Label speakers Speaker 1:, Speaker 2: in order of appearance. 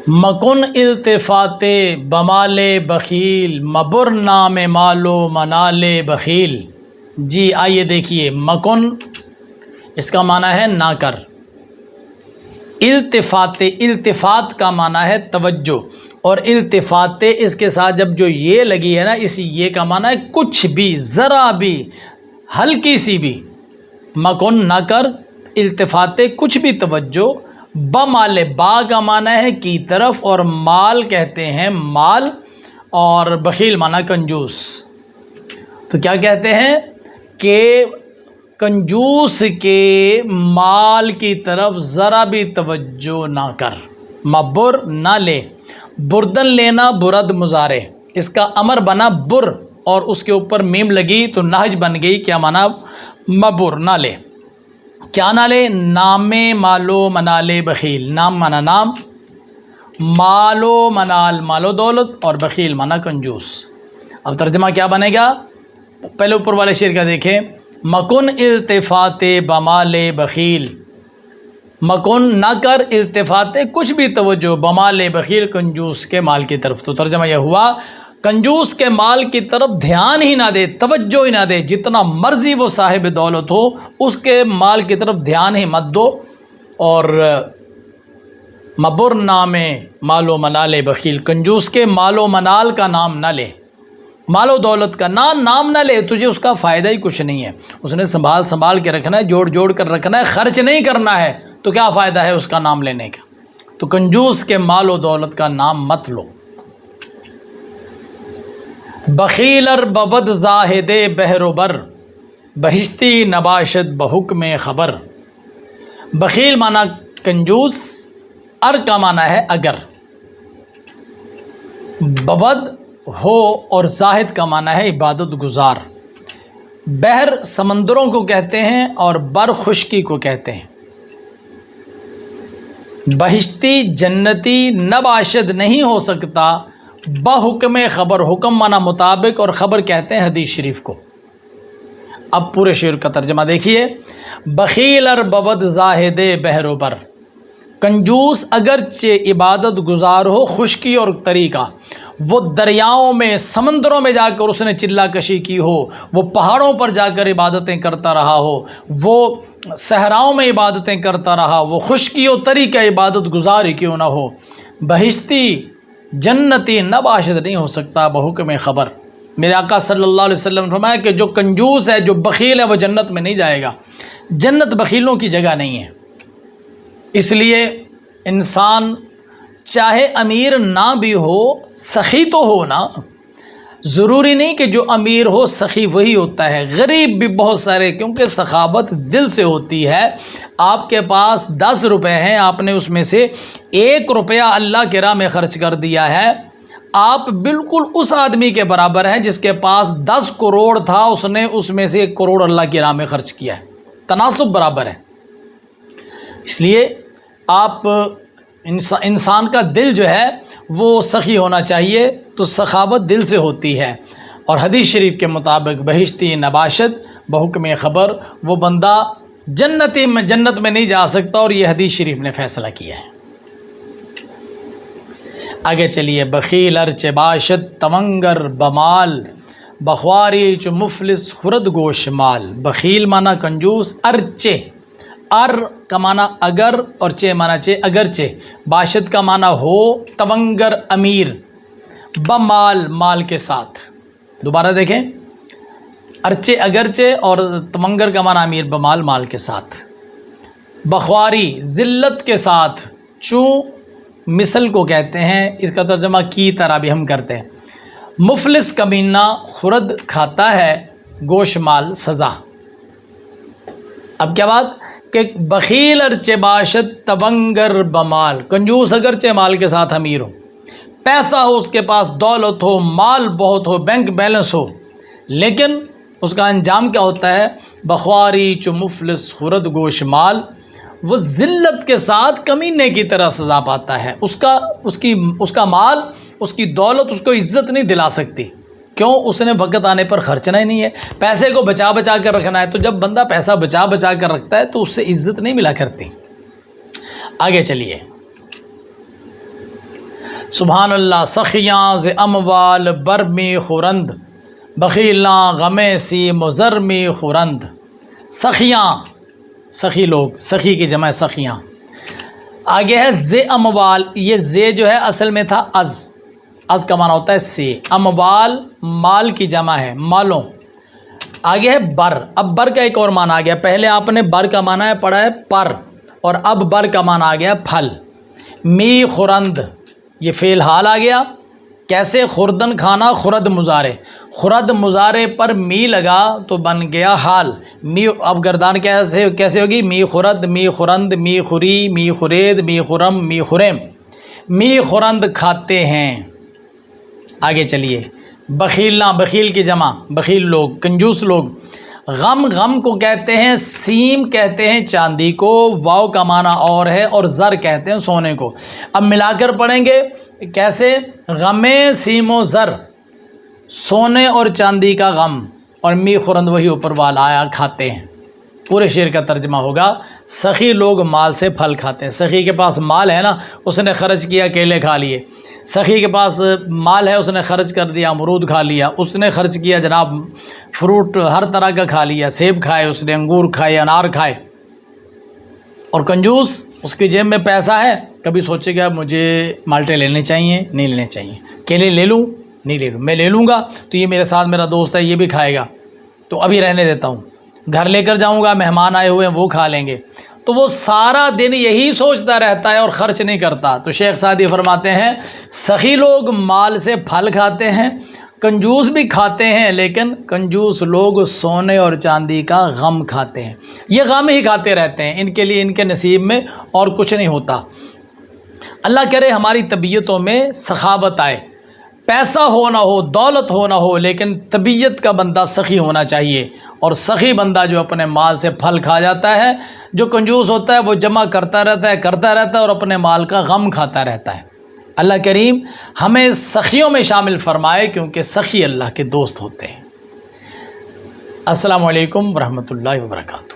Speaker 1: مکن التفات بمال بخیل مبر نام مال و منال بخیل۔ جی آئیے دیکھیے، مکن اس کا معنی ہے نہ کر، التفات، التفات کا معنی ہے توجہ، اور التفات اس کے ساتھ جب جو یہ لگی ہے نا، اس یہ کا معنی ہے کچھ بھی، ذرا بھی، ہلکی سی بھی۔ مکن نہ کر، التفات کچھ بھی توجہ، بمال، با کا معنی ہے کی طرف، اور مال کہتے ہیں مال، اور بخیل معنی کنجوس۔ تو کیا کہتے ہیں کہ کنجوس کے مال کی طرف ذرا بھی توجہ نہ کر، مبر نہ لے، بردن لینا، برد مضارع، اس کا امر بنا بر اور اس کے اوپر میم لگی تو نہج بن گئی، کیا معنی؟ مبر نہ لے، کیا نہ لے؟ نام مالو منال بخیل، نام معنی نام، مالو منال مال و دولت، اور بخیل معنی کنجوس۔ اب ترجمہ کیا بنے گا؟ پہلے اوپر والے شعر کا دیکھیں، مکن التفات بمال بخیل، مکن نہ کر التفات کچھ بھی توجہ، بمال بخیل کنجوس کے مال کی طرف۔ تو ترجمہ یہ ہوا کنجوس کے مال کی طرف دھیان ہی نہ دے، توجہ ہی نہ دے، جتنا مرضی وہ صاحب دولت ہو اس کے مال کی طرف دھیان ہی مت دو، اور مبر نام مال و منال بخیل، کنجوس کے مال و منال کا نام نہ لے، مال و دولت کا نام نہ لے، تجھے اس کا فائدہ ہی کچھ نہیں ہے، اس نے سنبھال کے رکھنا ہے، جوڑ کر رکھنا ہے، خرچ نہیں کرنا ہے، تو کیا فائدہ ہے اس کا نام لینے کا؟ تو کنجوس کے مال و دولت کا نام مت لو۔ بخیلر ببد زاہد بحر و بر، بہشتی نباشد بحکم خبر۔ بخیل معنی کنجوس، ار کا معنی ہے اگر، ببد ہو، اور زاہد کا معنی ہے عبادت گزار۔ بحر سمندروں کو کہتے ہیں اور بر خشکی کو کہتے ہیں۔ بہشتی جنتی نباشد نہیں ہو سکتا، بحکم خبر، حکم معنی مطابق، اور خبر کہتے ہیں حدیث شریف کو۔ اب پورے شعر کا ترجمہ دیکھیے، بخیل ار ببد زاہد بحر و بر، کنجوس اگرچہ عبادت گزار ہو خشکی اور تری کا، وہ دریاؤں میں سمندروں میں جا کر اس نے چلا کشی کی ہو، وہ پہاڑوں پر جا کر عبادتیں کرتا رہا ہو، وہ صحراؤں میں عبادتیں کرتا رہا، وہ خشکی و تری کا عبادت گزار ہی کیوں نہ ہو، بہشتی جنتی نباشد نہیں ہو سکتا بحکم خبر۔ میرے آقا صلی اللہ علیہ وسلم نے فرمایا کہ جو کنجوس ہے، جو بخیل ہے، وہ جنت میں نہیں جائے گا، جنت بخیلوں کی جگہ نہیں ہے۔ اس لیے انسان چاہے امیر نہ بھی ہو، سخی تو ہو نا، ضروری نہیں کہ جو امیر ہو سخی وہی ہوتا ہے، غریب بھی بہت سارے، کیونکہ سخاوت دل سے ہوتی ہے۔ آپ کے پاس 10 روپے ہیں، آپ نے اس میں سے 1 روپیہ اللہ کی راہ میں خرچ کر دیا ہے، آپ بالکل اس آدمی کے برابر ہیں جس کے پاس 10 کروڑ تھا، اس نے اس میں سے 1 کروڑ اللہ کی راہ میں خرچ کیا ہے، تناسب برابر ہے۔ اس لیے آپ انسان کا دل جو ہے وہ سخی ہونا چاہیے، تو سخاوت دل سے ہوتی ہے، اور حدیث شریف کے مطابق بہشتی نباشد بحکم خبر، وہ بندہ جنت میں نہیں جا سکتا، اور یہ حدیث شریف نے فیصلہ کیا ہے۔ آگے چلیے، بخیل ارچ باشد تونگر بمال، بخواری چو مفلس خرد گوش مال۔ بخیل معنی کنجوس، ارچے، ار کا معنی اگر، اور چے معنی چے اگرچہ، باشد کا معنی ہو، تونگر امیر، بمال مال کے ساتھ۔ دوبارہ دیکھیں، ارچے اگرچہ، اور تونگر کا معنی امیر، بمال مال کے ساتھ۔ بخواری ذلت کے ساتھ، چوں مثل کو کہتے ہیں، اس کا ترجمہ کی طرح بھی ہم کرتے ہیں۔ مفلس کمینہ خرد کھاتا ہے، گوش مال سزا۔ اب کیا بات کہ بخیل ارچے باشد تونگر بمال، کنجوس اگرچہ مال کے ساتھ امیر ہو، پیسہ ہو اس کے پاس، دولت ہو، مال بہت ہو، بینک بیلنس ہو، لیکن اس کا انجام کیا ہوتا ہے؟ بخواری چو مفلس خرد گوش مال، وہ ذلت کے ساتھ کمینے کی طرح سزا پاتا ہے۔ اس کا مال، اس کی دولت اس کو عزت نہیں دلا سکتی، کیوں؟ اس نے وقت آنے پر خرچنا ہی نہیں ہے، پیسے کو بچا کر رکھنا ہے، تو جب بندہ پیسہ بچا کر رکھتا ہے تو اس سے عزت نہیں ملا کرتی۔ آگے چلیے، سبحان اللہ سخیاں ز اموال برمی خورند بخیلاں غمِ سی مضرمی خورند. سخیاں سخی لوگ، سخی کی جمع سخیاں. آگے ہے ز اموال. یہ ز جو ہے اصل میں تھا از کا معنی ہوتا ہے سے. اموال مال کی جمع ہے، مالوں. آگے ہے بر. اب بر کا ایک اور معنی آ گیا. پہلے آپ نے بر کا معنی پڑھا ہے پر، اور اب بر کا معنی آ گیا پھل. می خورند یہ فعل حال آ گیا. کیسے؟ خوردن کھانا، خورد مضارع. خورد مضارع پر می لگا تو بن گیا حال. می اب گردان کیسے ہوگی؟ می خورد، می خورند، می خوری، می خورید، می خورم، می خورم. می خورند کھاتے ہیں. آگے چلیے. بخیلاں بخیل کی جمع بخیل لوگ، کنجوس لوگ. غم کو کہتے ہیں، سیم کہتے ہیں چاندی کو، واو کا معنی اور ہے، اور زر کہتے ہیں سونے کو. اب ملا کر پڑھیں گے کیسے؟ غم سیم و زر، سونے اور چاندی کا غم. اور می خورند وہی اوپر والا آیا، کھاتے ہیں. پورے شعر کا ترجمہ ہوگا سخی لوگ مال سے پھل کھاتے ہیں. سخی کے پاس مال ہے نا، اس نے خرچ کیا کیلے کھا لیے. سخی کے پاس مال ہے، اس نے خرچ کر دیا امرود کھا لیا. اس نے خرچ کیا جناب فروٹ ہر طرح کا کھا لیا، سیب کھائے اس نے، انگور کھائے، انار کھائے. اور کنجوس، اس کی جیب میں پیسہ ہے، کبھی سوچے گا مجھے مالٹے لینے چاہیے، نہیں لینے چاہیے. کیلے لے لوں، نہیں لے لوں. میں لے لوں گا تو یہ میرے ساتھ میرا دوست ہے، یہ بھی کھائے گا، تو ابھی رہنے دیتا ہوں. گھر لے کر جاؤں گا، مہمان آئے ہوئے ہیں وہ کھا لیں گے. تو وہ سارا دن یہی سوچتا رہتا ہے اور خرچ نہیں کرتا. تو شیخ سعدی فرماتے ہیں سخی لوگ مال سے پھل کھاتے ہیں، کنجوس بھی کھاتے ہیں، لیکن کنجوس لوگ سونے اور چاندی کا غم کھاتے ہیں. یہ غم ہی کھاتے رہتے ہیں، ان کے لیے ان کے نصیب میں اور کچھ نہیں ہوتا. اللہ کرے ہماری طبیعتوں میں سخاوت آئے. پیسہ ہو نہ ہو، دولت ہو نہ ہو، لیکن طبیعت کا بندہ سخی ہونا چاہیے. اور سخی بندہ جو اپنے مال سے پھل کھا جاتا ہے، جو کنجوس ہوتا ہے وہ جمع کرتا رہتا ہے اور اپنے مال کا غم کھاتا رہتا ہے. اللہ کریم ہمیں سخیوں میں شامل فرمائے، کیونکہ سخی اللہ کے دوست ہوتے ہیں. السلام علیکم ورحمۃ اللہ وبرکاتہ.